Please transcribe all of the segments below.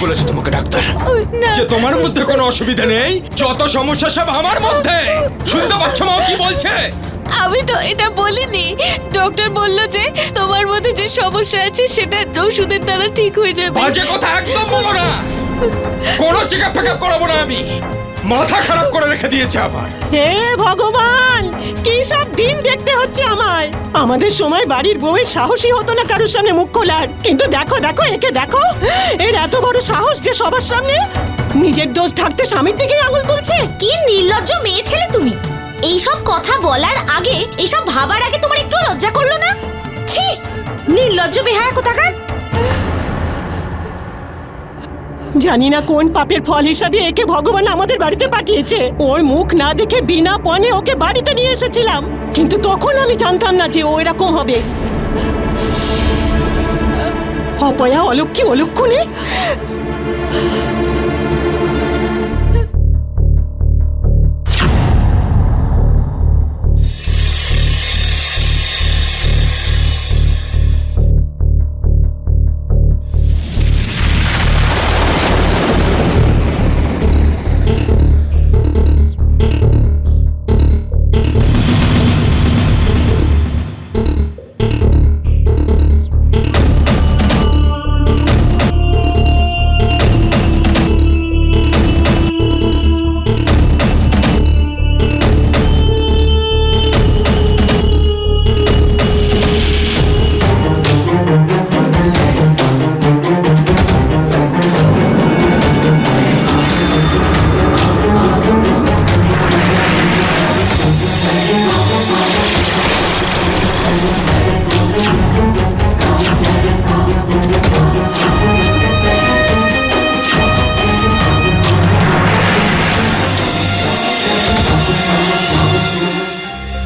বলেছে তোমাকে ডাক্তার না। যে তোমার মধ্যে কোনো অসুবিধা নেই, যত সমস্যা সব আমার মধ্যে? শুনতে পাচ্ছ মা কি বলছে? আমি তো এটা বলিনি। ডক্টর বলল যে তোমার মধ্যে যে সমস্যা আছে সেটা ওষুধের দ্বারা ঠিক হয়ে যাবে। বাজে কথা একদম বলো না। কোনো চেকআপ ফেকআপ করাবো না আমি। মাথা খারাপ করে রেখে দিয়েছে আমার। হে ভগবান, কি সব দিন দেখতে হচ্ছে আমায়। আমাদের সময় বাড়ির বউয়ের সাহসী হতো না কারোর সামনে মুখ খোলার, কিন্তু দেখো দেখো একে দেখো, এর এত বড় সাহস যে সবার সামনে নিজের দোষ ঢাকতে স্বামীর দিকে আঙুল তুলছে। কি নির্লজ্জ মেয়ে ছেলে তুমি! এইসব কথা বলার আগে, এইসব ভাবার আগে তোমার একটু লজ্জা করলো না? ছি, নির্লজ্জ বেহায়া কোথাকার! জানি না কোন পাপের ফল হিসাবে একে ভগবান আমাদের বাড়িতে পাঠিয়েছে। ওর মুখ না দেখে বিনা পণে ওকে বাড়িতে নিয়ে এসেছিলাম, কিন্তু তখন আমি জানতাম না যে ও এরকম হবে। অপয়া, অলক্ষী, অলক্ষণে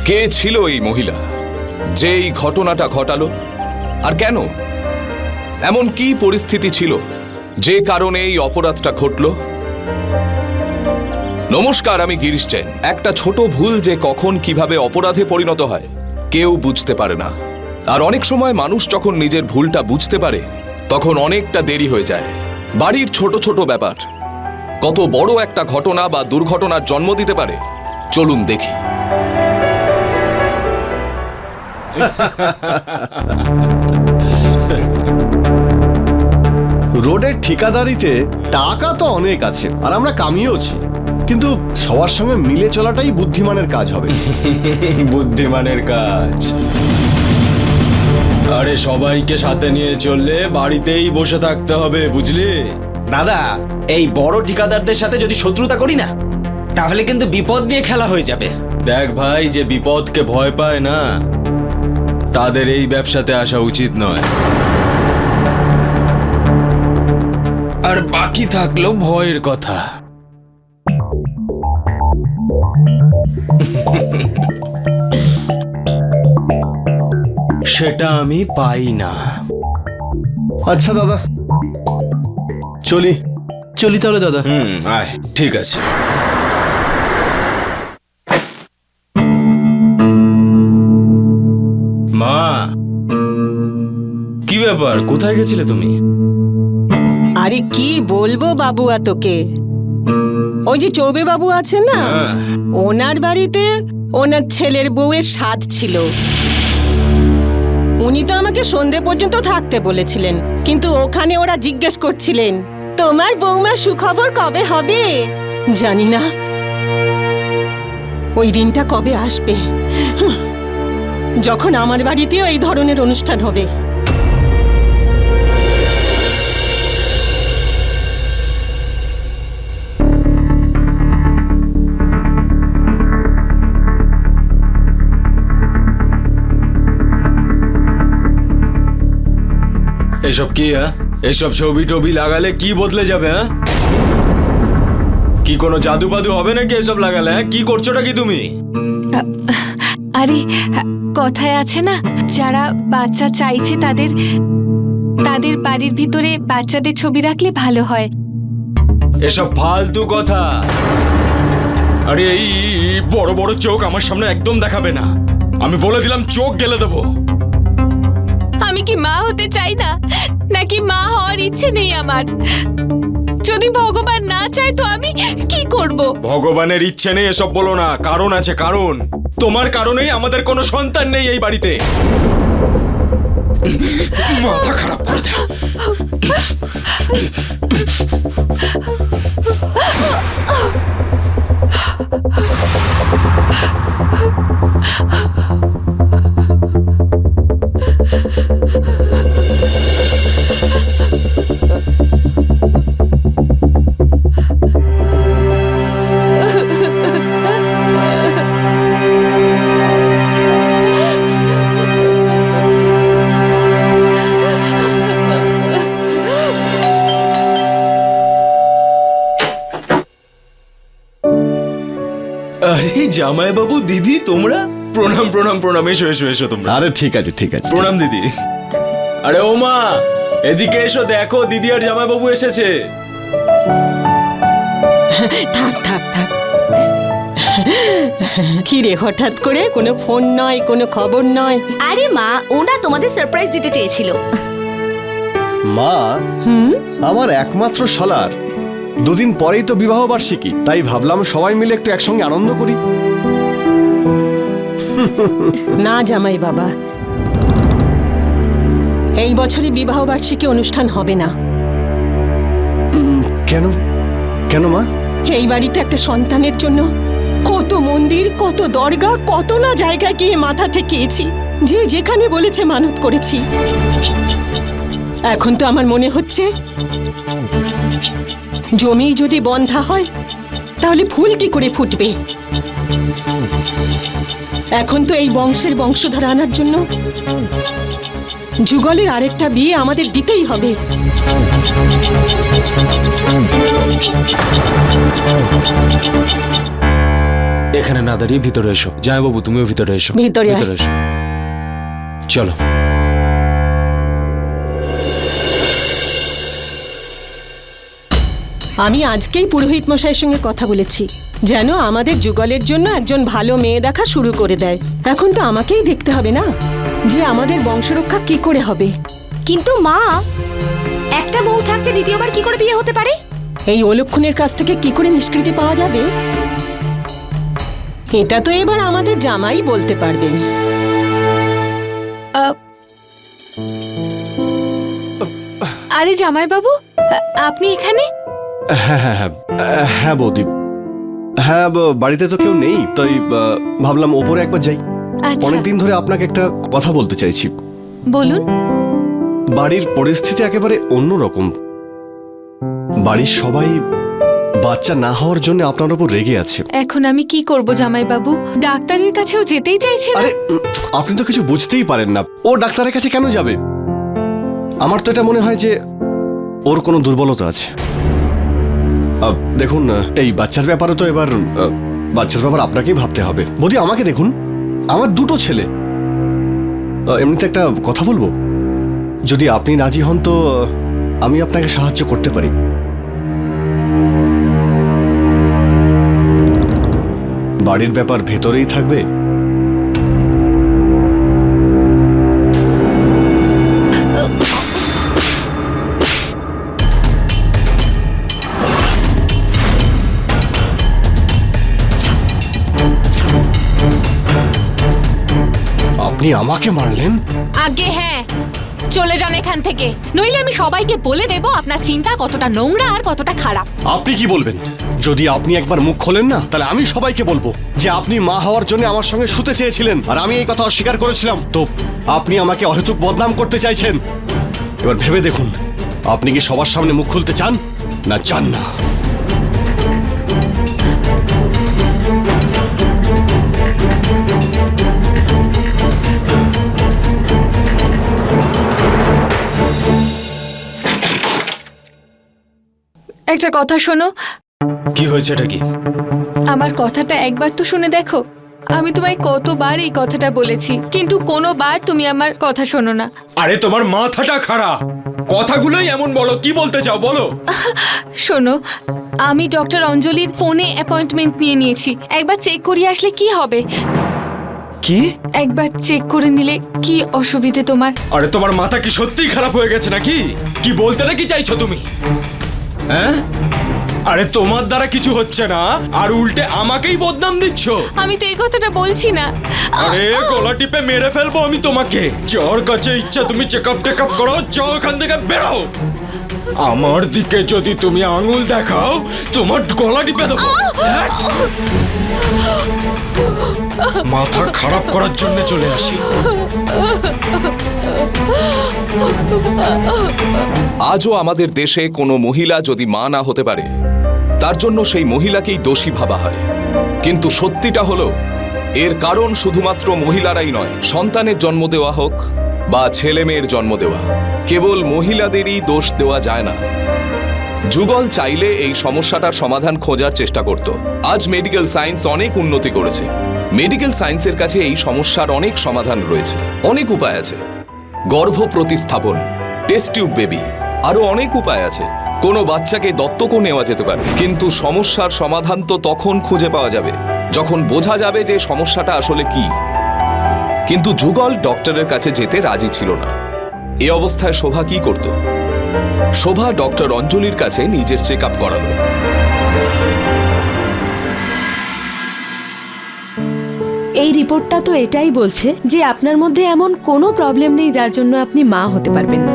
কে ছিল এই মহিলা যে এই ঘটনাটা ঘটালো, আর কেন? এমন কি পরিস্থিতি ছিল যে কারণে এই অপরাধটা ঘটল? নমস্কার, আমি গিরিশ জৈন। একটা ছোট ভুল যে কখন কিভাবে অপরাধে পরিণত হয় কেউ বুঝতে পারে না। আর অনেক সময় মানুষ যখন নিজের ভুলটা বুঝতে পারে তখন অনেকটা দেরি হয়ে যায়। বাড়ির ছোট ছোট ব্যাপার কত বড় একটা ঘটনা বা দুর্ঘটনার জন্ম দিতে পারে। চলুন দেখি। রোডের ঠিকাদারিতে টাকা তো অনেক আছে আর আমরা কামিয়েওছি, কিন্তু সবার সঙ্গে মিলে চলাটাই বুদ্ধিমানের কাজ হবে। বুদ্ধিমানের কাজ? আরে সবাইকে সাথে নিয়ে চললে বাড়িতেই বসে থাকতে হবে, বুঝলি? দাদা, এই বড় ঠিকাদারদের সাথে যদি শত্রুতা করি না তাহলে কিন্তু বিপদ নিয়ে খেলা হয়ে যাবে। দেখ ভাই, যে বিপদকে ভয় পায় না তাদের এই ব্যবসাতে আসা উচিত নয়। আর বাকি থাকলো ভয়ের কথা। সেটা আমি পাই না। আচ্ছা দাদা, চলি চলি তাহলে দাদা। আয়, ঠিক আছে। মা, কি ব্যাপার? কোথায় গেছিলে তুমি? আরে কি বলবো বাবুয়া তোকে, ওই যে চৌবে বাবু আছে না, ওনার বাড়িতে ওনার ছেলের বউয়ের সাধ ছিল। উনি তো আমাকে সন্ধে পর্যন্ত থাকতে বলেছিলেন, কিন্তু ওখানে ওরা জিজ্ঞেস করছিলেন তোমার বৌমার সুখবর কবে হবে। জানি না ওই দিনটা কবে আসবে, যখন আমার বাড়িতেও এই ধরনের অনুষ্ঠান হবে। এসব কি? এসব ছবি টবি লাগালে কি বদলে যাবে? কি কোনো জাদু বাদু হবে নাকি এসব লাগালে? কি করছোটা কি তুমি? আরে কথায় আছে না, যারা বাচ্চা চাইছে তাদের তাদের বাড়ির ভিতরে বাচ্চাদের ছবি রাখলে ভালো হয়। এসব ফালতু কথা। আরে এই বড় বড় চোখ আমার সামনে একদম দেখাবে না। আমি বলে দিলাম, চোখ গেলে দেবো। আমি কি মা হতে চাই না, নাকি মা হওয়ার ইচ্ছে নেই আমার? যদি ভগবান না চায় তো আমি কি করব? ভগবানের ইচ্ছে নেই এসব বলো না, কারণ আছে কারণ। তোমার কারণেই আমাদের কোনো সন্তান নেই এই বাড়িতে। মাথা খারাপ করে দেয়। আরে জামাই বাবু, দিদি, তোমরা? প্রণাম প্রণাম প্রণাম, এসো এসো এসো তোমরা। আরে ঠিক আছে ঠিক আছে। প্রণাম দিদি। আরে ও মা, এদিকে এসো, দেখো দিদি আর জামাই বাবু এসেছে। থাক থাক থাক। কি রে, হঠাৎ করে কোনো ফোন নয়, কোনো খবর নয়? আরে মা, ওনা তোমাদের সারপ্রাইজ দিতে চেয়েছিল। মা, আমার একমাত্র শালার দুদিন পরেই তো বিবাহ বার্ষিকী, তাই ভাবলাম সবাই মিলে একটু একসঙ্গে আনন্দ করি। না জামাই বাবা, এই বছরে বিবাহ বার্ষিকী অনুষ্ঠান হবে না। কেন কেন মা? এই বাড়িতে একটা সন্তানের জন্য কত মন্দির, কত দরগা, কত না জায়গায় গিয়ে মাথা ঠেকিয়েছি, যে যেখানে বলেছে মানত করেছি। এখন তো আমার মনে হচ্ছে জমি যদি বন্ধা হয় তাহলে ফুল কি করে ফুটবে। এখন তো এই বংশের বংশধর আনার জন্য যুগলের আরেকটা বিয়ে আমাদের দিতেই হবে। এখানে না দাঁড়িয়ে ভিতরে এসো। জামাই বাবু, তুমিও ভিতরে এসো। ভিতরে আয়। ভিতরে এসো, চলো। আমি আজকেই পুরোহিত মশাইয়ের সঙ্গে কথা বলেছি, যেন আমাদের যুগলের জন্য একজন ভালো মেয়ে দেখা শুরু করে দেয়। এখন তো আমাকেই দেখতে হবে না যে আমাদের বংশরক্ষা কি করে হবে। কিন্তু মা, একটা বউ থাকতে দ্বিতীয়বার কি করে বিয়ে হতে পারে? এই অলক্ষণের কাছ থেকে কি করে নিষ্কৃতি পাওয়া যাবে, এটা তো এবার আমাদের জামাই বলতে পারবেন। আরে জামাইবাবু, আপনি এখানে? হ্যাঁ হ্যাঁ হ্যাঁ হ্যাঁ বৌদি, হ্যাঁ বাড়িতে তো কেউ নেই, তাই ভাবলাম ওপরে একবার যাই। আচ্ছা, অনেকদিন ধরে আপনাকে একটা কথা বলতে চাইছি। বলুন। বাড়ির পরিস্থিতি একেবারে অন্যরকম। বাড়ির সবাই বাচ্চা না হওয়ার জন্য আপনার উপর রেগে আছে। এখন আমি কি করব জামাইবাবু? ডাক্তারের কাছেও যেতেই চাইছে না। আরে আপনি তো কিছু বুঝতেই পারেন না, ও ডাক্তারের কাছে কেন যাবে? আমার তো এটা মনে হয় যে ওর কোনো দুর্বলতা আছে। দেখুন, এই বাচ্চার ব্যাপারে তো এবার বাচ্চার ব্যাপার আপনাকেই ভাবতে হবে। বৌদি, আমাকে দেখুন, আমার দুটো ছেলে। এমনিতে একটা কথা বলবো, যদি আপনি রাজি হন তো আমি আপনাকে সাহায্য করতে পারি। বাড়ির ব্যাপার ভেতরেই থাকবে। আপনি আমাকে মারলেন? আগে হ্যাঁ, চলে যান এখান থেকে, নইলে আমি সবাইকে বলে দেব আপনার চিন্তা কতটা নোংরা আর কতটা খারাপ। আপনি কি বলবেন? যদি আপনি একবার মুখ খোলেন না, তাহলে আমি সবাইকে বলবো যে আপনি মা হওয়ার জন্য আমার সঙ্গে শুতে চেয়েছিলেন, আর আমি এই কথা অস্বীকার করেছিলাম। তো আপনি আমাকে অহেতুক বদনাম করতে চাইছেন। এবার ভেবে দেখুন, আপনি কি সবার সামনে মুখ খুলতে চান না চান না? একটা কথা শোনো। কি হয়েছে, এটা কি? আমার কথাটা একবার তো শুনে দেখো। আমি তোমায় কতবার এই কথাটা বলেছি, কিন্তু কোনোবার তুমি আমার কথা শোনো না। আরে তোমার মাথাটা খারাপ, কথাগুলোই এমন বলো। কি বলতে চাও বলো। শোনো, আমি ডক্টর অঞ্জলির ফোনে অ্যাপয়েন্টমেন্ট নিয়ে নিয়েছি। একবার চেক করিয়ে আসলে কি হবে? কি? একবার চেক করে নিলে কি অসুবিধে তোমার? আরে তোমার মাথা কি সত্যিই খারাপ হয়ে গেছে নাকি? কি বলতে নাকি চাইছো তুমি? হ্যাঁ? আরে তোমার দ্বারা কিছু হচ্ছে না আর উল্টে আমাকেই বদনাম দিচ্ছ। আমি তো এই কথাটা বলছি না। আরে গলা টিপে মেরে ফেলবো আমি তোমাকে। যার কাছে ইচ্ছা তুমি চেকআপ করো, যাও এখান থেকে বেরো। আমার দিকে যদি তুমি আঙুল দেখাও তোমার গলা টিপে দেবো। মাথা খারাপ করার জন্য চলে আসি। আজও আমাদের দেশে কোনো মহিলা যদি মা না হতে পারে তার জন্য সেই মহিলাকেই দোষী ভাবা হয়। কিন্তু সত্যিটা হলো এর কারণ শুধুমাত্র মহিলারাই নয়, সন্তানের জন্ম দেওয়া হোক বা ছেলে মেয়ের জন্ম দেওয়া, কেবল মহিলাদেরই দোষ দেওয়া যায় না। যুগল চাইলে এই সমস্যাটার সমাধান খোঁজার চেষ্টা করত। আজ মেডিকেল সায়েন্স অনেক উন্নতি করেছে। মেডিকেল সায়েন্সের কাছে এই সমস্যার অনেক সমাধান রয়েছে, অনেক উপায় আছে। গর্ভ প্রতিস্থাপন, টেস্ট টিউব বেবি, আরো অনেক উপায় আছে। কোনো বাচ্চাকে দত্তকও নেওয়া যেতে পারে। কিন্তু সমস্যার সমাধান তো তখন খুঁজে পাওয়া যাবে যখন বোঝা যাবে যে সমস্যাটা আসলে কি। কিন্তু যুগল ডক্টরের কাছে যেতে রাজি ছিল না। এ অবস্থায় শোভা কি করত? শোভা ডক্টর অঞ্জলির কাছে নিজের চেক আপ করালো। এই রিপোর্টটা তো এটাই বলছে যে আপনার মধ্যে এমন কোনো প্রবলেম নেই যার জন্য আপনি মা হতে পারবেন না।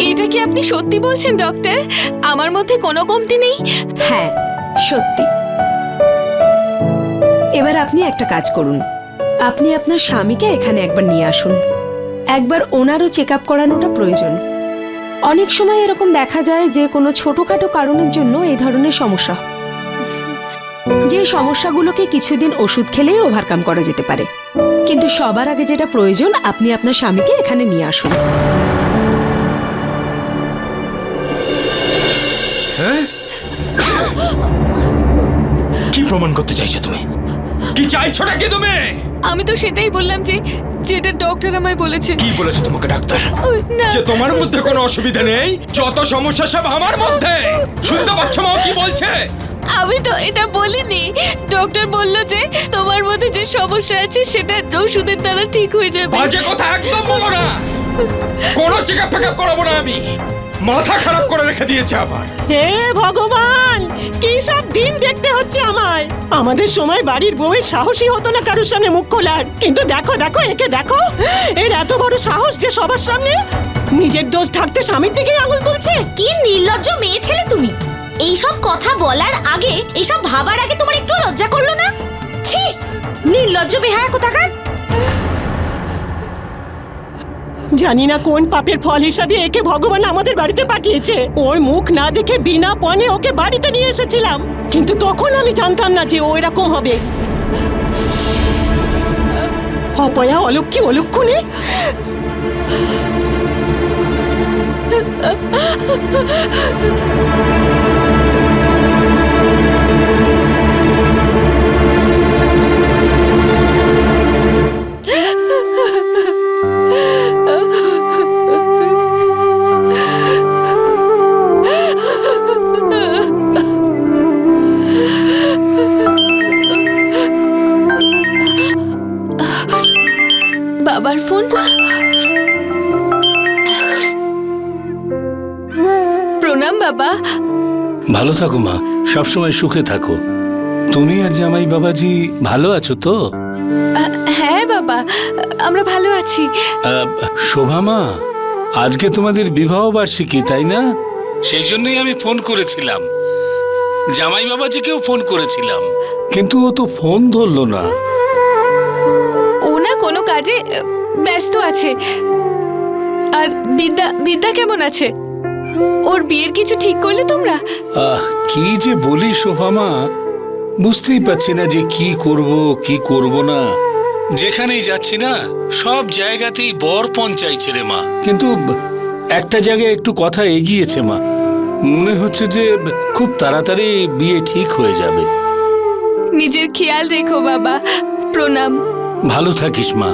এটা কি আপনি সত্যি বলছেন ডক্টর? আমার মধ্যে কোনো কমতি নেই? হ্যাঁ, সত্যি। এবার আপনি একটা কাজ করুন, আপনি আপনার স্বামীকে এখানে একবার নিয়ে আসুন। একবার ওনারও চেক আপ করানোটা প্রয়োজন। অনেক সময় এরকম দেখা যায় যে কোনো ছোটখাটো কারণের জন্য এই ধরনের সমস্যা হয়, যে সমস্যাগুলোকে কিছুদিন ওষুধ খেলেই ওভারকাম করা যেতে পারে। কিন্তু সবার আগে যেটা প্রয়োজন, আপনি আপনার স্বামীকে এখানে নিয়ে আসুন। কি প্রমাণ করতে চাইছো তুমি? কি চাইছো নাকি তুমি? আমি তো সেটাই বললাম যে যেটা ডক্টর আমায় বলেছে। কি বলেছে তোমাকে ডাক্তার? না, যে তোমার মধ্যে কোনো অসুবিধা নেই, যত সমস্যা সব আমার মধ্যে। শুনতে পাচ্ছ মা কি বলছে? আমি তো এটা বলিনি। ডক্টর বলল যে তোমার মধ্যে যে সমস্যা আছে সেটা ওষুধের দ্বারা ঠিক হয়ে যাবে। বাজে কথা একদম বলো না। কোনো চেকআপ করাবো না আমি। মাথা খারাপ করে রেখে দিয়েছে আমার। হে ভগবান, কি সব দিন দেখতে হচ্ছে আমায়। আমাদের সময় বাড়ির বউয়ের সাহসী হতো না কারোর সামনে মুখ খোলার, কিন্তু দেখো দেখো একে দেখো। এর এত বড় সাহস যে সবার সামনে নিজের দোষ ঢাকতে স্বামীর দিকেই আঙুল তুলছে। কি নির্লজ্জ মেয়ে ছেলে তুমি। এইসব কথা বলার আগে, এইসব ভাবার আগে তোমার একটু লজ্জা করলো না? ছি, নির্লজ্জ বেহায়া কোথাকার। জানি না কোন পাপের ফল হিসাবে একে ভগবান আমাদের বাড়িতে পাঠিয়েছে। ওর মুখ না দেখে বিনা পণে ওকে বাড়িতে নিয়ে এসেছিলাম, কিন্তু তখন আমি জানতাম না যে ও এরকম হবে। অপয়া, অলক্ষী, অলক্ষণে। বাবার ফোন। প্রণাম বাবা। ভালো থাকো মা, সবসময় সুখে থাকো। তুমি আর জামাই বাবাজি ভালো আছো তো? হ্যাঁ বাবা, আমরা ভালো আছি। শোভা মা, আজকে তোমাদের বিবাহ বার্ষিকী, তাই না? সেই জন্যই আমি ফোন করেছিলাম। জামাই বাবাজিকেও ফোন করেছিলাম, কিন্তু ও তো ফোন ধরলো না। ও না কোনো কাজে ব্যস্ত আছে। আর বিদ্যা কেমন আছে? ওর বিয়ের কিছু ঠিক করলে তোমরা? কি যে বলি শোভা মা, বুঝতেই পারছি না যে কি করব কি করব না। যেখানেই যাচ্ছি না সব জায়গাতেই বরপণ চাইছে রে মা। কিন্তু একটা জায়গায় একটু কথা এগিয়েছে মা, মনে হচ্ছে যে খুব তাড়াতাড়ি বিয়ে ঠিক হয়ে যাবে। নিজের খেয়াল রেখো বাবা। প্রণাম। ভালো থাকিস মা।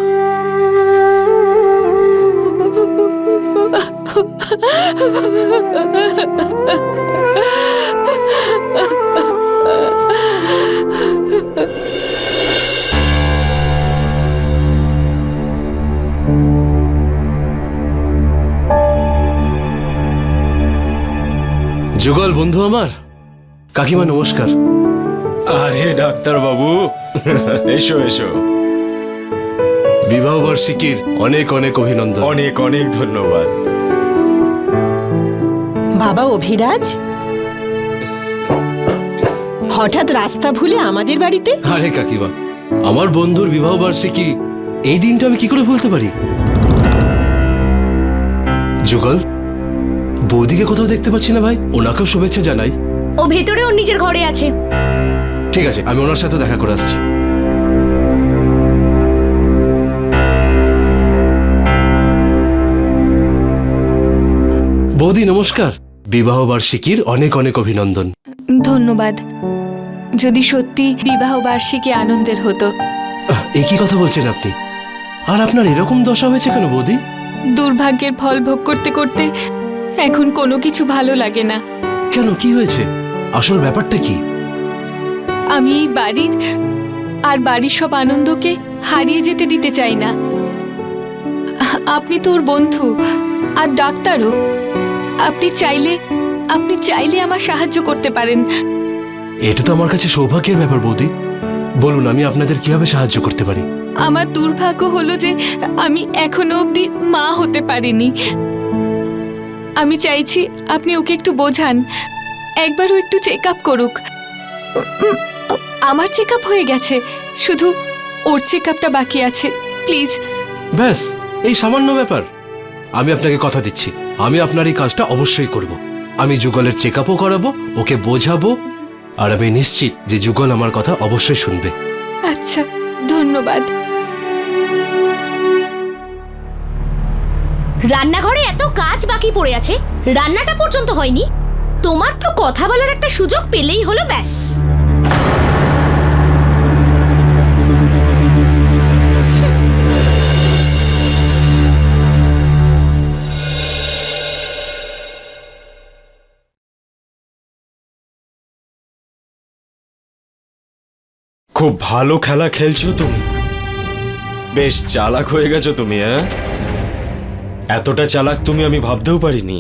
যুগল বন্ধু আমার, কাকিমা নমস্কার। আরে ডাক্তার বাবু, এসো এসো। বিবাহ বার্ষিকীর অনেক অনেক অভিনন্দন। অনেক অনেক ধন্যবাদ। বাবা অভিরাজ, হঠাৎ রাস্তা ভুলে আমাদের বাড়িতে? আরে কাকিমা, আমার বন্ধুর বিবাহ বার্ষিকী, এই দিনটা আমি কি করে ভুলতে পারি? যুগল, বৌদিকে কোথাও দেখতে পাচ্ছি না ভাই, ওনাকেও শুভেচ্ছা জানাই। ও ভেতরে ওর নিজের ঘরে আছে। ঠিক আছে, আমি ওনার সাথে দেখা করে আসছি। বৌদি নমস্কার, বিবাহ বার্ষিকীর অনেক অনেক অভিনন্দন। ধন্যবাদ। যদি সত্যি বিবাহ বার্ষিকী আনন্দের হতো। এ কি কথা বলছেন আপনি? আর আপনার এরকম দশা হয়েছে কেন বৌদি? দুর্ভাগ্যের ফল ভোগ করতে করতে এখন কোনো কিছু ভালো লাগে না। কেন, কি হয়েছে? আসল ব্যাপারটা কি? আমি এই বাড়ির আর বাড়ির সব আনন্দকে হারিয়ে যেতে দিতে চাই না। আপনি তো ওর বন্ধু আর ডাক্তারও। আপনি চাইলে আমার সাহায্য করতে পারেন। এটা তো আমার কাছে সৌভাগ্যের ব্যাপার বৌদি। বলুন, আমি আপনাদের কিভাবে সাহায্য করতে পারি? আমার দুর্ভাগ্য হলো যে আমি এখনো অবধি মা হতে পারিনি। আমি চাইছি আপনি ওকে একটু বোঝান, একবারও একটু চেক আপ করুক। আমার চেক আপ হয়ে গেছে, শুধু ওর চেক আপটা বাকি আছে। প্লিজ। ব্যাস, এই সামান্য ব্যাপার। আমি আপনাকে কথা দিচ্ছি, আমি আপনার এই কাজটা অবশ্যই করব। আমি যুগলের চেক আপও করাবো, ওকে বোঝাবো, আর আমি নিশ্চিত যে যুগল আমার কথা অবশ্যই শুনবে। আচ্ছা, ধন্যবাদ। রান্নাঘরে এত কাজ বাকি পড়ে আছে, রান্নাটা পর্যন্ত হয়নি। তোমার তো কথা বলার একটা সুযোগ পেলেই হলো, ব্যাস। খুব ভালো খেলা খেলছো তুমি। বেশ চালাক হয়ে গেছো তুমি। হ্যাঁ, এতটা চালাক তুমি আমি ভাবতেও পারিনি।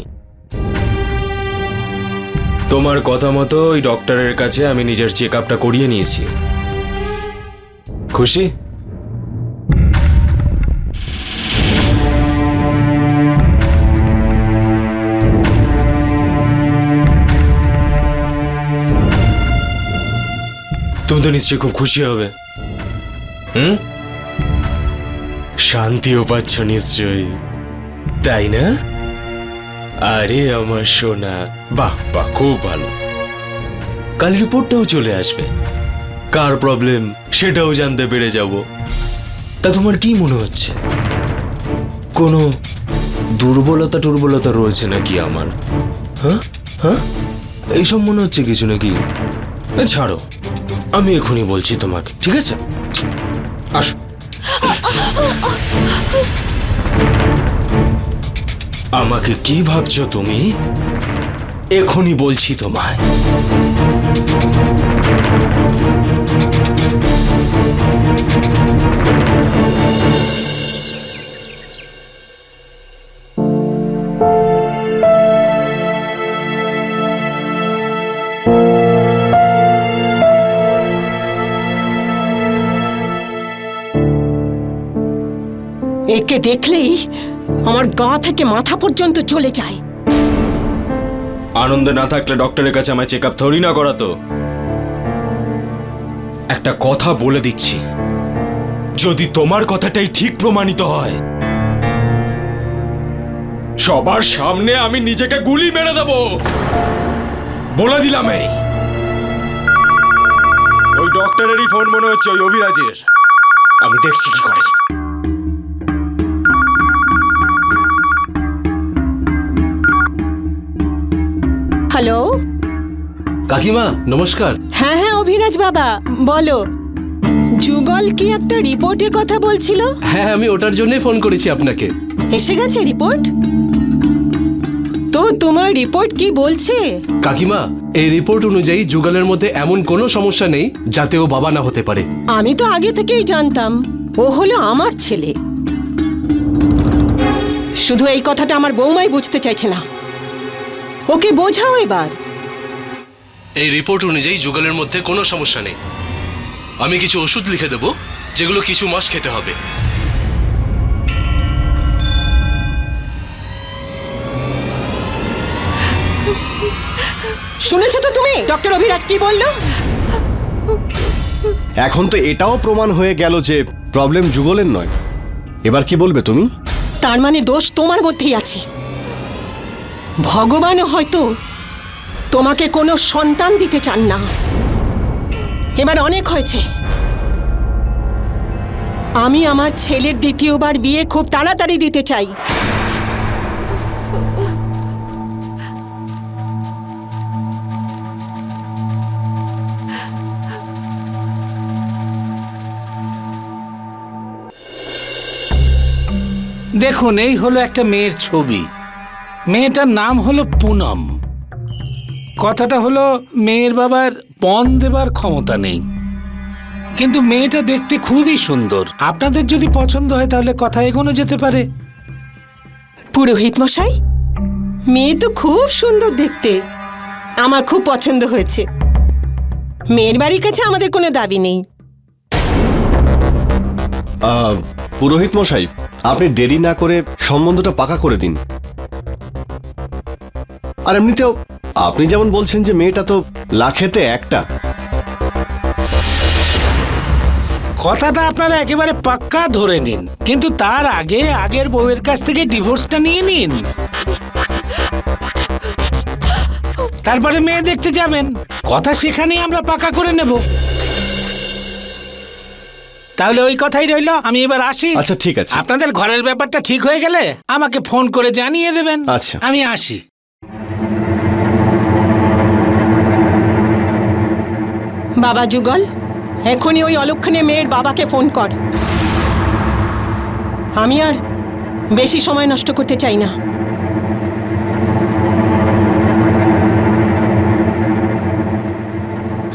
তোমার কথা মতো ওই ডক্টরের কাছে আমি নিজের চেক আপটা করিয়ে নিয়েছি। খুশি? তুমি তো নিশ্চয়ই খুব খুশি হবে। শান্তিও পাচ্ছ নিশ্চয়ই, তাই না? আরে আমার সোনা, বাহ বাহ, খুব ভালো। কাল রিপোর্টটাও চলে আসবে, কার প্রবলেম সেটাও জানতে পেরে যাব। তা তোমার কি মনে হচ্ছে, কোনো দুর্বলতা রয়েছে নাকি আমার? হ্যাঁ হ্যাঁ, এইসব মনে হচ্ছে কিছু নাকি? ছাড়ো, আমি এখনই বলছি তোমাকে, ঠিক আছে? আসো। আমাকে কি ভাবছো তুমি? এখনই বলছি তোমায়। একে দেখলেই আমার গা থেকে মাথা পর্যন্ত চলে যায়। আনন্দে না থাকলে ডক্টরের কাছে আমায় চেক আপ থরি না করাতো। একটা কথা বলে দিচ্ছি, যদি তোমার কথাটাই ঠিক প্রমাণিত হয়, সবার সামনে আমি নিজেকে গুলি মেরে দেব, বলে দিলাম। ওই ডক্টরেরই ফোন মনে হচ্ছে, ওই অভিরাজের। আমি দেখছি কি করেছে। হ্যালো কাকিমা নমস্কার। হ্যাঁ হ্যাঁ অভিরাজ বাবা, বলো। যুগল কি একটা রিপোর্টের কথা বলছিল? হ্যাঁ, আমি ওটার জন্যই ফোন করেছি আপনাকে। এসে গেছে রিপোর্ট? তো তোমার রিপোর্ট কি বলছে? কাকিমা, এই রিপোর্ট অনুযায়ী যুগলের মধ্যে এমন কোনো সমস্যা নেই যাতে ও বাবা না হতে পারে। আমি তো আগে থেকেই জানতাম ও হলো আমার ছেলে। শুধু এই কথাটা আমার বৌমাই বুঝতে চাইছে না। ওকে বোঝাও এবার। এই রিপোর্ট অনুযায়ী যুগলের মধ্যে কোনো সমস্যা নেই। আমি কিছু ওষুধ লিখে দেব, যেগুলো কিছু মাস খেতে হবে। শুনেছো তো তুমি ডক্টর অভিরাজ কি বললো? এখন তো এটাও প্রমাণ হয়ে গেল যে প্রবলেম যুগলের নয়। এবার কি বলবে তুমি? তার মানে দোষ তোমার মধ্যেই আছে। ভগবানও হয়তো তোমাকে কোনো সন্তান দিতে চান না। এবার অনেক হয়েছে। আমি আমার ছেলের দ্বিতীয়বার বিয়ে খুব তাড়াতাড়ি দিতে চাই। দেখুন, এই হলো একটা মেয়ের ছবি। মেয়েটার নাম হলো পুনম। কথাটা হলো মেয়ের বাবার পণ দেবার ক্ষমতা নেই, কিন্তু মেয়েটা দেখতে খুবই সুন্দর। আপনাদের যদি পছন্দ হয় তাহলে কথা এগোনো যেতে পারে। পুরোহিত মশাই, মেয়ে তো খুব সুন্দর দেখতে। আমার খুব পছন্দ হয়েছে। মেয়ের বাড়ির কাছে আমাদের কোনো দাবি নেই। পুরোহিত মশাই, আপনি দেরি না করে সম্বন্ধটা পাকা করে দিন। আর এমনিতেও আপনি যেমন বলছেন যে মেয়েটা তো লাখেতে একটা। কথাটা আপনারা একেবারে পাক্কা ধরে নিন, কিন্তু তার আগে আগের বউয়ের কাছ থেকে ডিভোর্সটা নিয়ে নিন, তারপরে মেয়ে দেখতে যাবেন। কথা সেখানেই আমরা পাকা করে নেব। তাহলে ওই কথাই রইল। আমি এবার আসি। আচ্ছা, ঠিক আছে। আপনাদের ঘরের ব্যাপারটা ঠিক হয়ে গেলে আমাকে ফোন করে জানিয়ে দেবেন। আচ্ছা। আমি আসি। বাবা যুগল, এখনই ওই অলক্ষণে মেয়ের বাবাকে ফোন কর। আমি আর বেশি সময় নষ্ট করতে চাই না।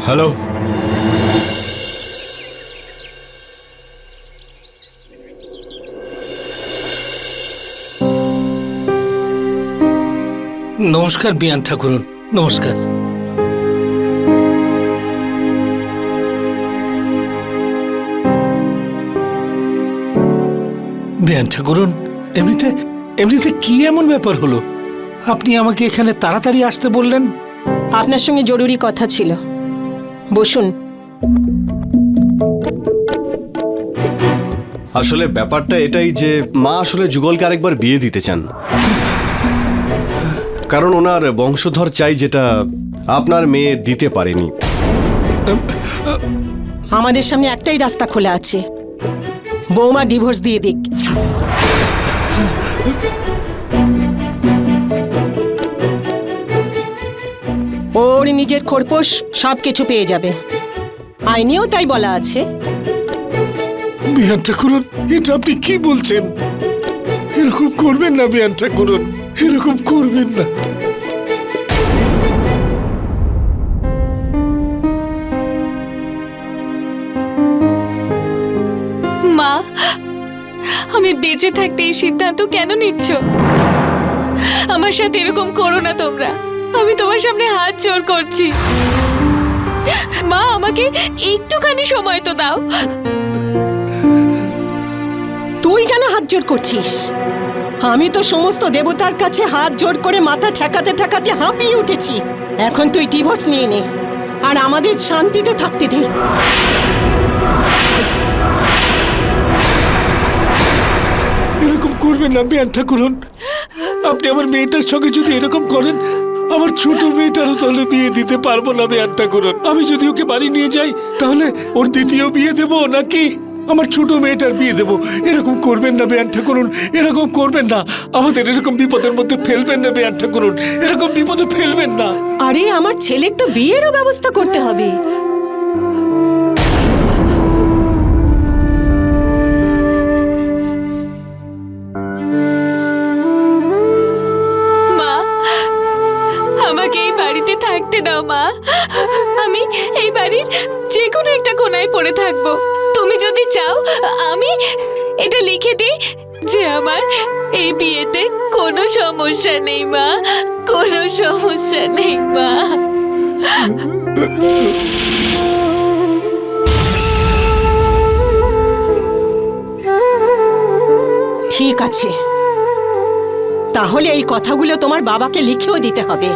হ্যালো। নমস্কার বিয়ান ঠাকুরন, নমস্কার। বিয়ান ঠাকুরন, এমনিতে কি এমন ব্যাপার হলো? আপনি আমাকে এখানে তাড়াতাড়ি আসতে বললেন। আপনার সঙ্গে জরুরি কথা ছিল। বসুন। আসলে ব্যাপারটা এটাই যে মা আসলে যুগলকে আরেকবার বিয়ে দিতে চান, কারণ ওনার বংশধর চাই, যেটা আপনার মেয়ে দিতে পারেনি। আমাদের সামনে একটাই রাস্তা খোলা আছে, বৌমা ডিভোর্স দিয়ে দিক। ওর নিজের খোরপোশ সব কিছু পেয়ে যাবে। আইনেও তাই বলা আছে। বিয়ান ঠাকুরন, এটা আপনি কি বলছেন? এরকম করবেন না বিয়ান ঠাকুরন, এরকম করবেন না। মা, আমি বেঁচে থাকতে এই সিদ্ধান্ত কেন নিচ্ছ? আমার সাথে এরকম করো না তোমরা। আমি তোমার সামনে হাত জোড় করছি। মা, আমাকে একটুখানি সময় তো দাও। তুই কেন হাত জোড় করছিস? আমি তো সমস্ত দেবতার কাছে হাত জোড় করে মাথা ঠেকাতে ঠেকাতে হাঁপিয়ে উঠেছি। এখন তুই ডিভোর্স নিয়ে নে আর আমাদের শান্তিতে থাকতে দে। এরকম করবেন না বিয়ান ঠাকুরন। আপনি আমার মেয়েটার সঙ্গে যদি এরকম করেন, আমার ছোট মেয়েটারও তাহলে বিয়ে দিতে পারবো না বিয়ান ঠাকুরন। আমি যদি ওকে বাড়ি নিয়ে যাই তাহলে ওর দ্বিতীয় বিয়ে দেবো, নাকি আমার ছোট মেয়েটার বিয়ে দেবো? এরকম করবেন না বিয়ান ঠাকুরন, এরকম করবেন না। আমাদের এরকম বিপদের মধ্যে ফেলবেন না বিয়ান ঠাকুরন, এরকম বিপদে ফেলবেন না। আরে, আমার ছেলের তো বিয়েরও ব্যবস্থা করতে হবে। মা, আমাকে এই বাড়িতে থাকতে দাও মা। আমি এই বাড়ির যে কোনো একটা কোনায় পড়ে থাকবো। তুমি যদি চাও আমি এটা লিখে দিই যে আমার এই বিয়েতে কোনো সমস্যা নেই মা, কোনো সমস্যা নেই মা। ঠিক আছে, তাহলে এই কথাগুলো তোমার বাবাকে লিখেও দিতে হবে।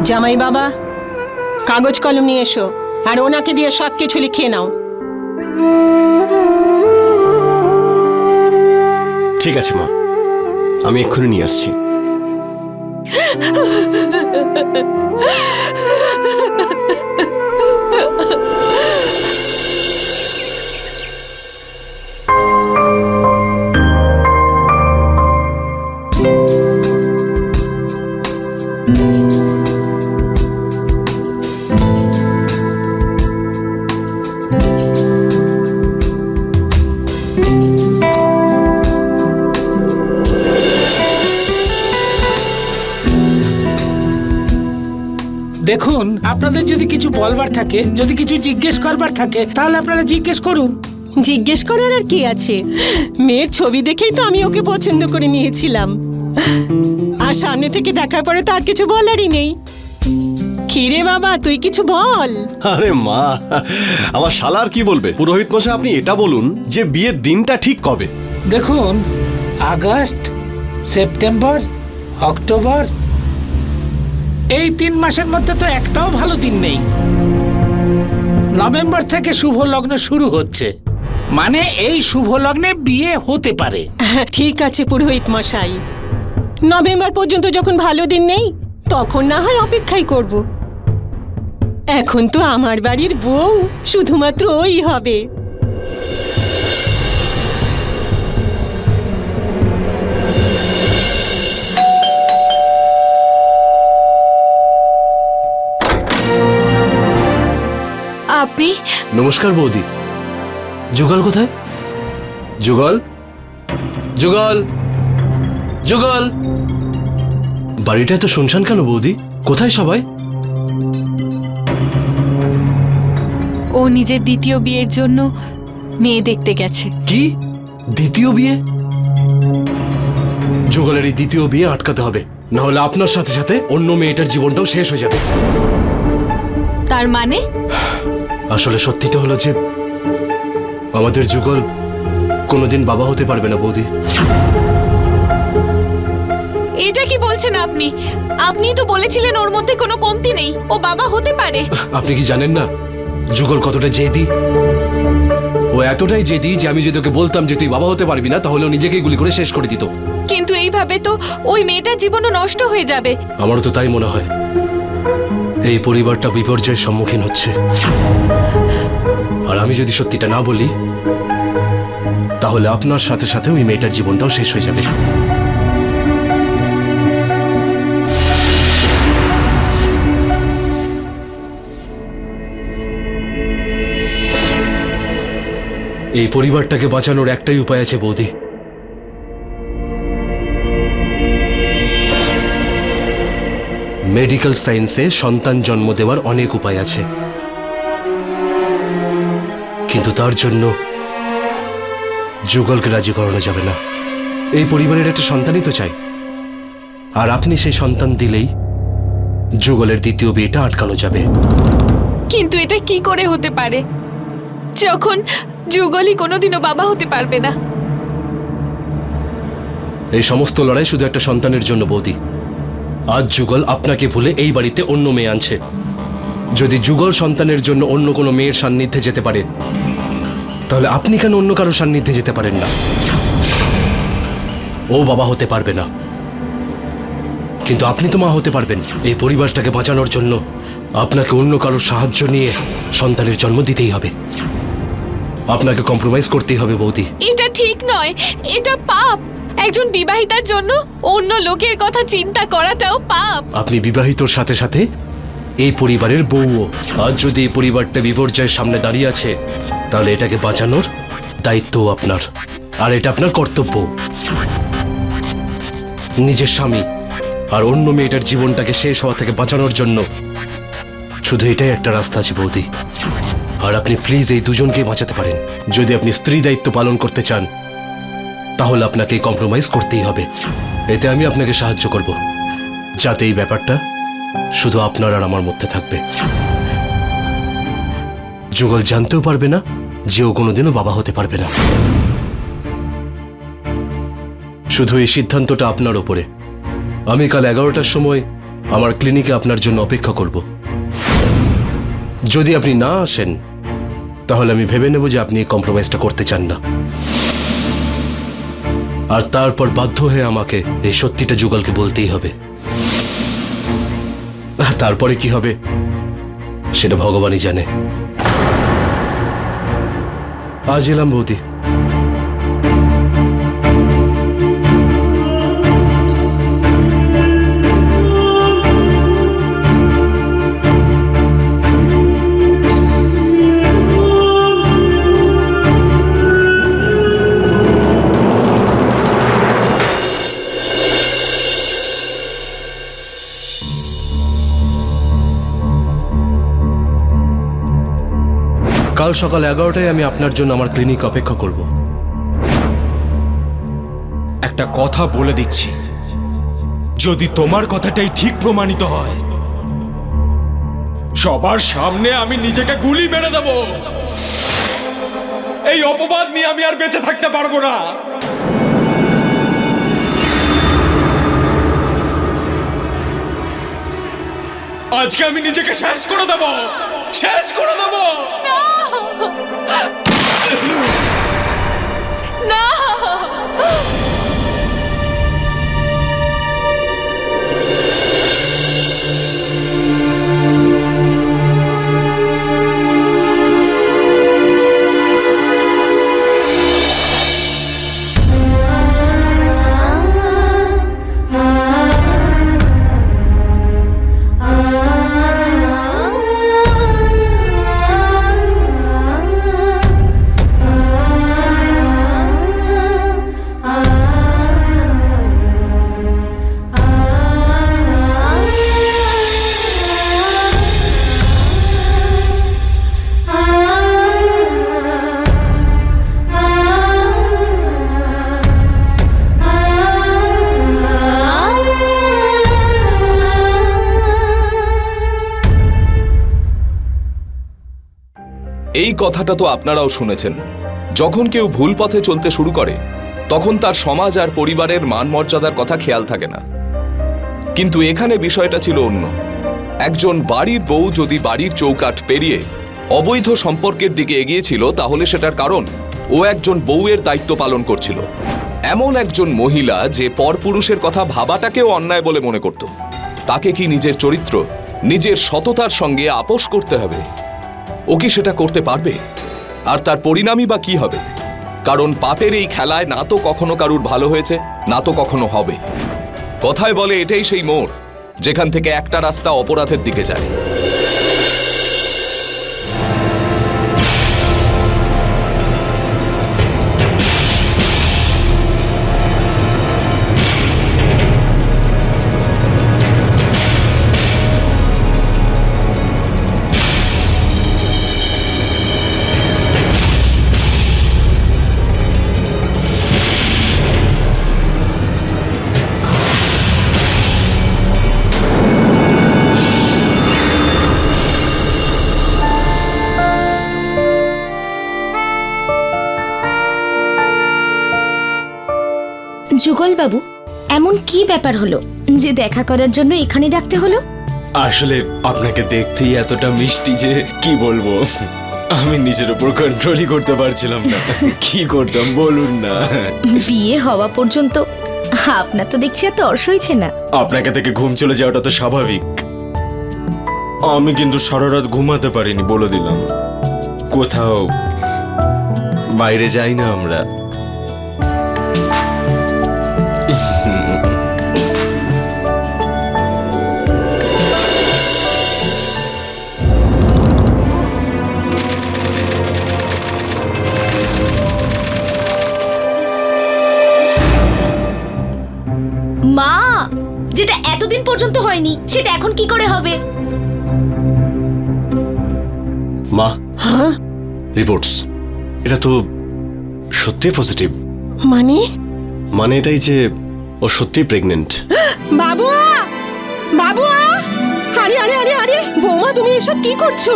জামাই বাবা, কাগজ কলম নিয়ে এসো আর ওনাকে দিয়ে সব কিছু লিখিয়ে নাও। ঠিক আছে মা, আমি এক্ষুনি নিয়ে আসছি। দেখুন, আপনাদের যদি কিছু বলবার থাকে, যদি কিছু জিজ্ঞেস করবার থাকে, তাহলে আপনারা জিজ্ঞেস করুন। জিজ্ঞেস করার আর কি আছে, মেয়ের ছবি দেখেই তো আমি ওকে পছন্দ করে নিয়েছিলাম। আর সামনে থেকে দেখার পরে তো আর কিছু বলারই নেই। খিরে বাবা, তুই কিছু বল। আরে মা, আমার শালার কি বলবে? পুরোহিত মশাই, আপনি এটা বলুন যে বিয়ের দিনটা ঠিক কবে? দেখুন, আগস্ট, সেপ্টেম্বর, অক্টোবর, এই 3 মাসের মধ্যে তো একটাও ভালো দিন নেই। নভেম্বর থেকে শুভ লগ্ন শুরু হচ্ছে, মানে এই শুভ লগ্নে বিয়ে হতে পারে। ঠিক আছে পুরোহিত মশাই, নভেম্বর পর্যন্ত যখন ভালো দিন নেই তখন না হয় অপেক্ষাই করব। এখন তো আমার বাড়ির বউ শুধুমাত্র ওই হবে। আপনি? নমস্কার বৌদি। যুগল কোথায়? যুগল, যুগল, যুগল। বাড়িটা এত শুনশান কেন বৌদি? কোথায় সবাই? ও নিজের দ্বিতীয় বিয়ের জন্য মেয়ে দেখতে গেছে। কি? দ্বিতীয় বিয়ে? যুগলের এই দ্বিতীয় বিয়ে আটকাতে হবে, না হলে আপনার সাথে সাথে অন্য মেয়েটার জীবনটাও শেষ হয়ে যাবে। তার মানে? আসলে সত্যিটা হলো যে আমাদের যুগল কোনোদিন বাবা হতে পারবে না বৌদি। এটা কি বলছেন আপনি? আপনি তো বলেছিলেন ওর মধ্যে কোনো কমতি নেই, ও বাবা হতে পারে। আপনি কি জানেন না যুগল কতটা জেদি? ও এতটাই জেদি যে আমি যদি ওকে বলতাম যে তুই বাবা হতে পারবি না, তাহলে ও নিজেকেই গুলি করে শেষ করে দিত। কিন্তু এইভাবে তো ওই মেয়েটার জীবনও নষ্ট হয়ে যাবে। আমারও তো তাই মনে হয়। এই পরিবারটা বিপর্যয়ের সম্মুখীন হচ্ছে, আর আমি যদি সত্যিটা না বলি তাহলে আপনার সাথে সাথে ওই মেয়েটার জীবনটাও শেষ হয়ে যাবে। এই পরিবারটাকে বাঁচানোর একটাই উপায় আছে বৌদি। মেডিকেল সায়েন্সে সন্তান জন্ম দেওয়ার অনেক উপায় আছে, কিন্তু তার জন্য যুগলকে রাজি করানো যাবে না। এই পরিবারের একটা সন্তানই তো চাই, আর আপনি সেই সন্তান দিলেই যুগলের দ্বিতীয় বিয়েটা আটকানো যাবে। কিন্তু এটা কি করে হতে পারে যখন যুগলই কোনোদিনও বাবা হতে পারবে না? এই সমস্ত লড়াই শুধু একটা সন্তানের জন্য বৌদি। আজ যুগল আপনাকে ভুলে এই বাড়িতে অন্য মেয়ে আনছে। যদি যুগল সন্তানের জন্য অন্য কোনো মেয়ের সান্নিধ্যে যেতে পারে, তাহলে আপনি কেন অন্য কারো সান্নিধ্যে যেতে পারেন না? ও বাবা হতে পারবে না, কিন্তু আপনি তো মা হতে পারবেন। এই পরিবারটাকে বাঁচানোর জন্য আপনাকে অন্য কারোর সাহায্য নিয়ে সন্তানের জন্ম দিতেই হবে। আপনাকে কম্প্রোমাইজ করতেই হবে বৌদি। এটা ঠিক নয়, এটা পাপ। একজন বিবাহিতার জন্য অন্য লোকের কথা চিন্তা করাটাও পাপ। আপনি বিবাহিতর সাথে সাথে এই পরিবারের বউও। আজ যদি এই পরিবারটা বিপর্যয়ের সামনে দাঁড়িয়ে আছে, তাহলে এটাকে বাঁচানোর দায়িত্বও আপনার, আর এটা আপনার কর্তব্য। নিজের স্বামী আর অন্য মেয়েটার জীবনটাকে শেষ হওয়া থেকে বাঁচানোর জন্য শুধু এটাই একটা রাস্তা আছে বৌদি। আর আপনি প্লিজ এই দুজনকেই বাঁচাতে পারেন। যদি আপনি স্ত্রী দায়িত্ব পালন করতে চান, তাহলে আপনাকে কম্প্রোমাইজ করতেই হবে। এতে আমি আপনাকে সাহায্য করব। যাতে এই ব্যাপারটা শুধু আপনার আর আমার মধ্যে থাকবে। যুগল জানতেও পারবে না যে ও কোনোদিনও বাবা হতে পারবে না। শুধু এই সিদ্ধান্তটা আপনার ওপরে। আমি কাল 11টার সময় আমার ক্লিনিকে আপনার জন্য অপেক্ষা করব। যদি আপনি না আসেন তাহলে আমি ভেবে নেব যে আপনি এই কম্প্রোমাইজটা করতে চান না, আর তারপর বাধ্য হয়ে আমাকে এই সত্যিটা যুগলকে বলতেই হবে। তারপরে কি হবে সেটা ভগবানই জানে। আজ এলাম বৌদি। কাল সকাল 11টায় আমি আপনার জন্য আমার ক্লিনিক অপেক্ষা করব। একটা কথা বলে দিচ্ছি, যদি তোমার কথাটাই ঠিক প্রমাণিত হয়, সবার সামনে আমি নিজেকে গুলি মেরে দেব। এই অপবাদ নিয়ে আমি আর বেঁচে থাকতে পারবো না। আজকে আমি নিজেকে শেষ করে দেব, শেষ করে দেব। না, এই কথাটা তো আপনারাও শুনেছেন, যখন কেউ ভুল পথে চলতে শুরু করে তখন তার সমাজ আর পরিবারের মান মর্যাদার কথা খেয়াল থাকে না। কিন্তু এখানে বিষয়টা ছিল অন্য। একজন বাড়ির বউ যদি বাড়ির চৌকাঠ পেরিয়ে অবৈধ সম্পর্কের দিকে এগিয়েছিল, তাহলে সেটার কারণ ও একজন বউয়ের দায়িত্ব পালন করছিল। এমন একজন মহিলা যে পরপুরুষের কথা ভাবাটাকেও অন্যায় বলে মনে করত, তাকে কি নিজের চরিত্র, নিজের সততার সঙ্গে আপোষ করতে হবে? ও কি সেটা করতে পারবে? আর তার পরিণামই বা কি হবে? কারণ পাপের এই খেলায় না তো কখনো কারুর ভালো হয়েছে, না তো কখনো হবে। কথায় বলে এটাই সেই মোড় যেখান থেকে একটা রাস্তা অপরাধের দিকে যায়। যুগল বাবু, এমন কি ব্যাপার হলো যে দেখা করার জন্য এখানে ডাকতে হলো? আসলে আপনাকে দেখতেই এতটা মিষ্টি যে কি বলবো, আমি নিজের উপর কন্ট্রোলই করতে পারছিলাম না। কি করতাম বলুন না। বিয়ে হওয়া পর্যন্ত আপনার তো দেখছি এত অর্শ হয়েছে না। আপনাকে থেকে ঘুম চলে যাওয়াটা তো স্বাভাবিক। আমি কিন্তু সারা রাত ঘুমাতে পারিনি, বলে দিলাম। কোথাও বাইরে যাই না আমরা। মা, যেটা এতদিন পর্যন্ত হয়নি সেটা এখন কি করে হবে? মা, রিপোর্টস এটা তো সত্যি পজিটিভ। মানে মানে এটাই যে ও সত্যি প্রেগনেন্ট। বাবু, বাবুয়া, আরে আরে আরে আরে বৌমা, তুমি এসব কি করছো?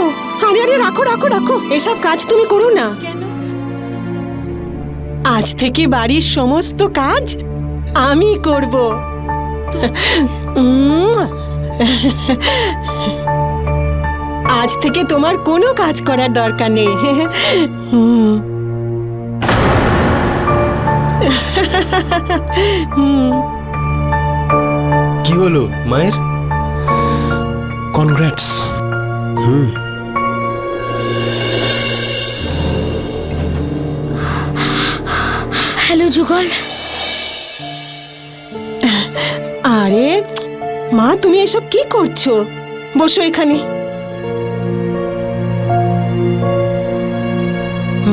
আরে আরে রাখো রাখো রাখো, এসব কাজ তুমি করো না। কেন? আজ থেকে বাড়ির সমস্ত কাজ আমি করব। আজ থেকে তোমার কোনো কাজ করার দরকার নেই। কি হলো মায়ের? কনগ্রাটস। হ্যালো যুগল। আরে মা, তুমি এসব কি করছো? বসো এখানে।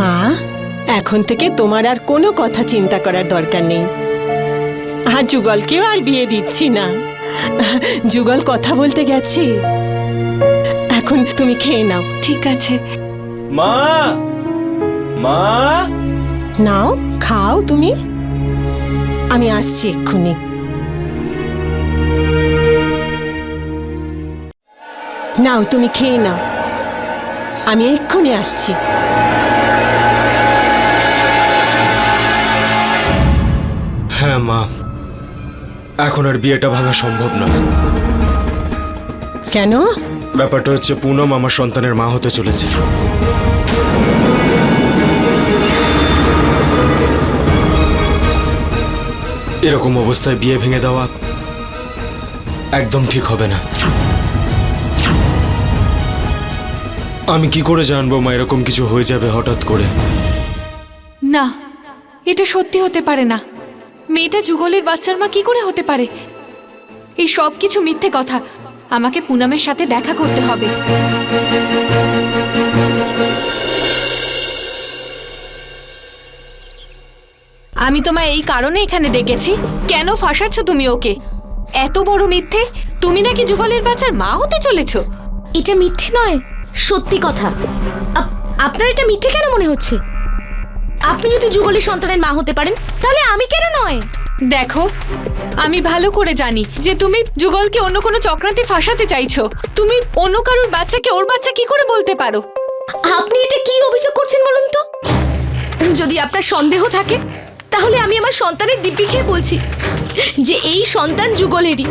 মা, এখন থেকে তোমার আর কোনো কথা চিন্তা করার দরকার নেই। আর যুগলকেও আর বিয়ে দিচ্ছি না। যুগল কথা বলতে গেছে। এখন তুমি খেয়ে নাও। ঠিক আছে। মা, মা, নাও, খাও তুমি। আমি আসছি এক্ষুনি। নাও, তুমি খেয়ে নাও, আমি এক্ষুনি আসছি। হ্যাঁ মা, এখন আর বিয়েটা ভাঙা সম্ভব নয়। কেন? ব্যাপারটা হচ্ছে পুনম আমার সন্তানের মা হতে চলেছে। এরকম অবস্থায় বিয়ে ভেঙে দেওয়া একদম ঠিক হবে না। আমি কি করে জানবো মা এরকম কিছু হয়ে যাবে হঠাৎ করে? না, এটা সত্যি হতে পারে না। মেয়েটা যুগলের বাচ্চার মা কি করে হতে পারে? এই সব কিছু মিথ্যে কথা। আমাকে পুনমের সাথে দেখা করতে হবে। আমি তোমায় এই কারণে এখানে ডেকেছি। কেন ফাঁসাচ্ছ তুমি ওকে? এত বড় মিথ্যে? তুমি নাকি যুগলের বাচ্চার মা হতে চলেছো? এটা মিথ্যে নয়, সত্যি কথা। আপনার এটা মিথ্যে কেন মনে হচ্ছে? আপনি যদি যুগলের সন্তানের মা হতে পারেন, তাহলে আমি কেন নয়? দেখো, আমি ভালো করে জানি যে তুমি যুগলকে অন্য কোনো চক্রান্তে ফাঁসাতে চাইছো। তুমি অন্য কারোর বাচ্চাকে ওর বাচ্চা কি করে বলতে পারো? আপনি এটা কি অভিযোগ করছেন বলুন তো? যদি আপনার সন্দেহ থাকে, তাহলে আমি আমার সন্তানের দিব্যি খেয়ে বলছি যে এই সন্তান যুগলেরই।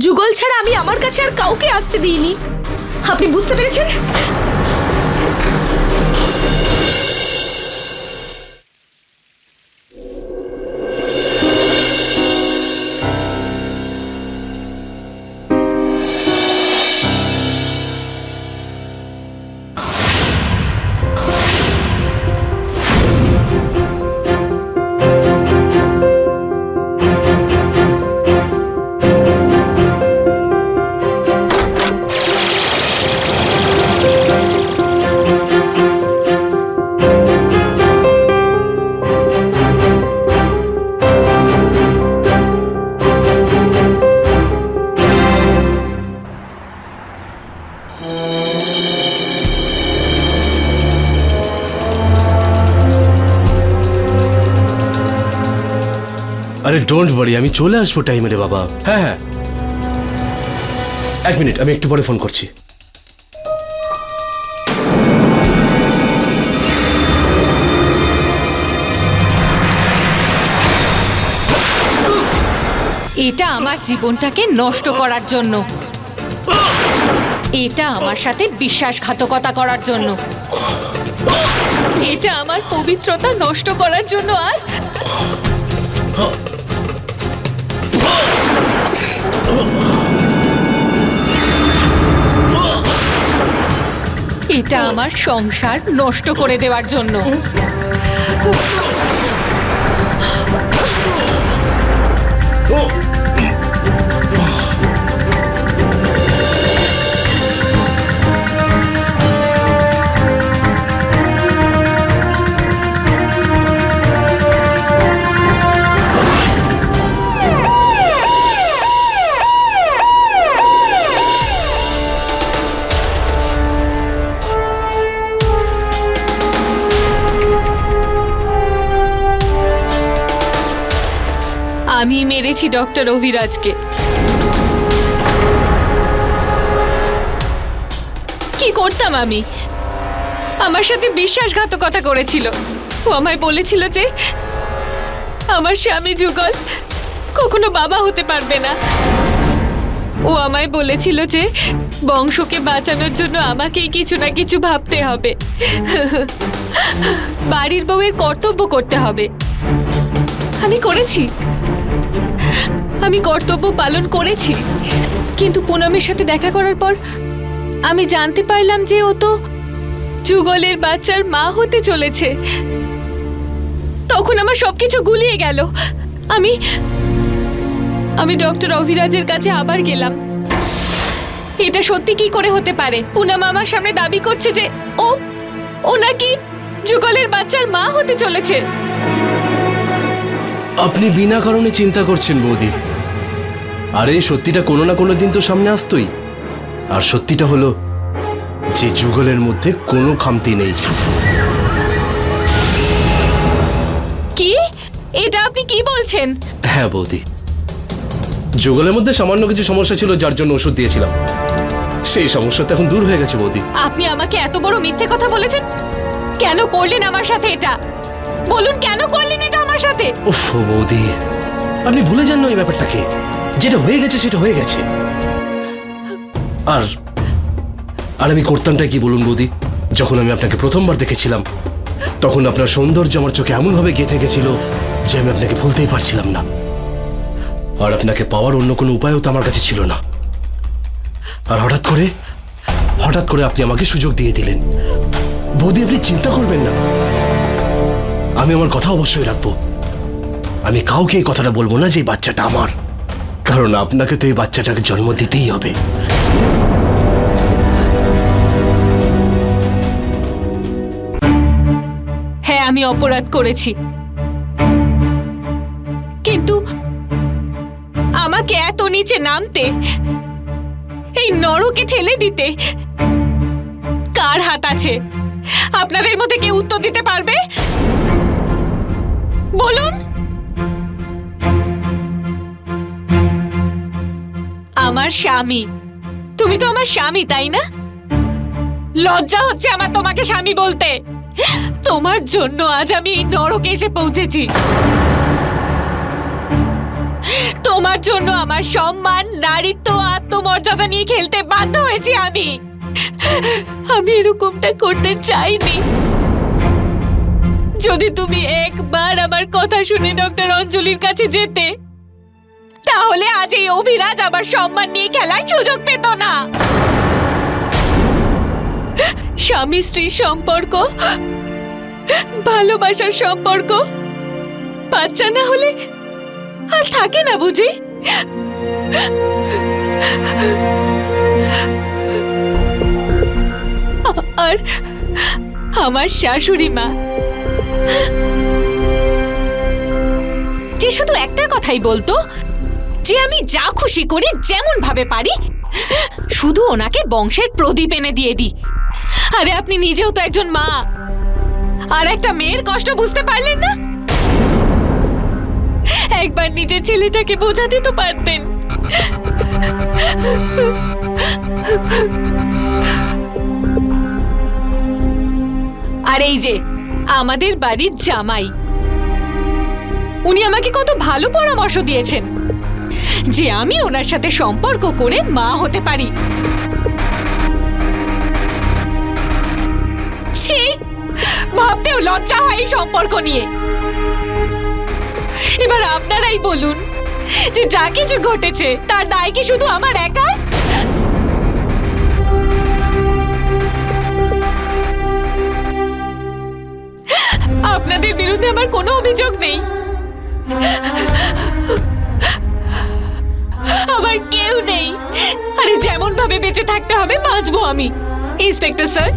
যুগল ছাড়া আমি আমার কাছে আর কাউকে আসতে দিইনি। আপনি বুঝতে পেরেছেন? আরে ডোন্ট ওয়ারি, আমি চলে আসবো টাইমে রে বাবা। হ্যাঁ হ্যাঁ, এক মিনিট, আমি একটু পরে ফোন করছি। এটা আমার জীবনটাকে নষ্ট করার জন্য। এটা আমার সাথে বিশ্বাসঘাতকতা করার জন্য। এটা আমার পবিত্রতা নষ্ট করার জন্য। আর এটা আমার সংসার নষ্ট করে দেওয়ার জন্য। আমি মেরেছি ডক্টর অভিরাজকে। জানতাম আমার সাথে বিশ্বাসঘাতকতা করেছিল। ও আমায় বলেছিল যে আমার স্বামী যুগল কখনো বাবা হতে পারবে না। ও আমায় বলেছিল যে বংশকে বাঁচানোর জন্য আমাকেই কিছু না কিছু ভাবতে হবে, বাড়ির বউয়ের কর্তব্য করতে হবে। আমি কর্তব্য পালন করেছি, কিন্তু পুনমের সাথে দেখা করার পর আমি জানতে পারলাম যে ও তো যুগলের বাচ্চার মা হতে চলেছে। তখন আমার সবকিছু গুলিয়ে গেল। আমি ডক্টর অভিরাজের কাছে আবার গেলাম। এটা সত্যি কি করে হতে পারে? পুনম আমার সামনে দাবি করছে যে ও নাকি যুগলের বাচ্চার মা হতে চলেছে। আপনি বিনা কারণে চিন্তা করছেন বৌদি। আর এই সত্যিটা কোনো না কোনো দিন তো সামনে আসতোই। আর সত্যিটা হলো যে যুগলের মধ্যে কোনো খামতি নেই। কি? এটা আপনি কি বলছেন? হ্যাঁ বৌদি, যুগলের মধ্যে সামান্য কিছু সমস্যা ছিল যার জন্য ওষুধ দিয়েছিলাম। সেই সমস্যা তো এখন দূর হয়ে গেছে বৌদি। আপনি আমাকে এত বড় মিথ্যে কথা বলেছেন। কেন করলেন আমার সাথে এটা? বলুন কেন করলেন এটা আমার সাথে? উফ বৌদি, আপনি ভুলে যান না ওই ব্যাপারটাকে। যেটা হয়ে গেছে সেটা হয়ে গেছে। আর আমি করতামটা কি বলুন বৌদি? যখন আমি আপনাকে প্রথমবার দেখেছিলাম তখন আপনার সৌন্দর্য আমার চোখে এমনভাবে গেঁথে গেছিল যে আমি আপনাকে ভুলতেই পারছিলাম না। আর আপনাকে পাওয়ার অন্য কোনো উপায়ও তো আমার কাছে ছিল না। আর হঠাৎ করে আপনি আমাকে সুযোগ দিয়ে দিলেন। বৌদি আপনি চিন্তা করবেন না, আমি আমার কথা অবশ্যই রাখবো। আমি কাউকে এই কথাটা বলবো না যে এই বাচ্চাটা আমার, কারণ আপনাকে তো এই বাচ্চাটাকে জন্ম দিতেই হবে। হ্যাঁ, আমি অপরাধ করেছি, কিন্তু আমাকে এত নিচে নামতে, এই নরকে ঠেলে দিতে কার হাত আছে? আপনাদের মধ্যে কেউ উত্তর দিতে পারবে? বলুন। আমার স্বামী। তুমি তো আমার স্বামী, তাই না? লজ্জা হচ্ছে আমার তোমাকে স্বামী বলতে। তোমার জন্য আজ আমি এই নরকে এসে পৌঁছেছি। তোমার জন্য আমার সম্মান, নারীত্ব, আত্মমর্যাদা নিয়ে খেলতে বাধ্য হয়েছি আমি এরকমটা করতে চাইনি। যদি তুমি একবার আমার কথা শুনে ডক্টর অঞ্জলির কাছে যেতে, তাহলে আজ এই অভিরাজ আমার সম্মান নিয়ে খেলার সুযোগ পেত না। স্বামী স্ত্রীর সম্পর্ক, ভালোবাসার সম্পর্ক বাচ্চা না হলে আর থাকে না বুঝি? আর আমার শাশুড়ি মা যে শুধু একটা কথাই বলতো যে আমি যা খুশি করি, যেমন ভাবে পারি, শুধু ওনাকে বংশের প্রদীপ এনে দিয়ে দিই। আরে আপনি নিজেও তো একজন মা, আর একটা মেয়ের কষ্ট বুঝতে পারলেন না? একবার নিজের ছেলেটাকে বোঝাতে তো পারতেন। আর এই যে আমাদের বাড়ির জামাই, উনি আমাকে কত ভালো পরামর্শ দিয়েছেন যে আমি ওনার সাথে সম্পর্ক করে মা হতে পারি। ছি, ভাবতেও লজ্জা হয় এই সম্পর্ক নিয়ে। এবার আপনারাই বলুন যে যা কিছু ঘটেছে তার দায় কি শুধু আমার একার? আপনাদের বিরুদ্ধে আমার কোনো অভিযোগ নেই, আমার কেউ নেই। আরে যেমন ভাবে বেঁচে থাকতে হবে বাঁচবো আমি। ইন্সপেক্টর স্যার,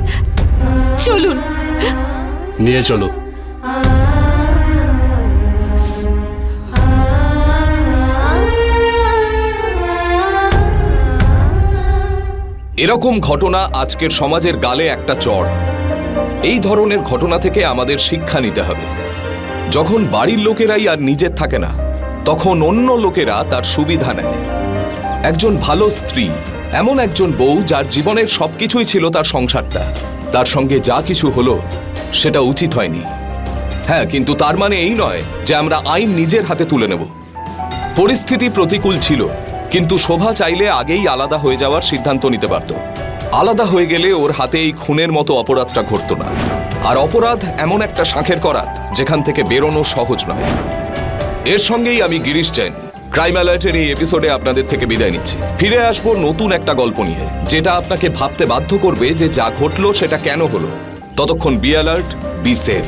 চলুন। নিয়ে চলো। এরকম ঘটনা আজকের সমাজের গালে একটা চড়। এই ধরনের ঘটনা থেকে আমাদের শিক্ষা নিতে হবে। যখন বাড়ির লোকেরাই আর নিজের থাকে না, তখন অন্য লোকেরা তার সুবিধা নেয়। একজন ভালো স্ত্রী এমন একজন বউ যার জীবনের সবকিছুই ছিল তার সংসারটা, তার সঙ্গে যা কিছু হলো সেটা উচিত হয়নি। হ্যাঁ, কিন্তু তার মানে এই নয় যে আমরা আইন নিজের হাতে তুলে নেব। পরিস্থিতি প্রতিকূল ছিল, কিন্তু শোভা চাইলে আগেই আলাদা হয়ে যাওয়ার সিদ্ধান্ত নিতে পারত। আলাদা হয়ে গেলে ওর হাতে এই খুনের মতো অপরাধটা ঘটতো না। আর অপরাধ এমন একটা শাঁখের করাত যেখান থেকে বেরোনো সহজ নয়। এর সঙ্গেই আমি গিরিশ জৈন ক্রাইম অ্যালার্টের এই এপিসোডে আপনাদের থেকে বিদায় নিচ্ছি। ফিরে আসবো নতুন একটা গল্প নিয়ে, যেটা আপনাকে ভাবতে বাধ্য করবে যে যা ঘটলো সেটা কেন হলো। ততক্ষণ বি অ্যালার্ট, বি সেফ।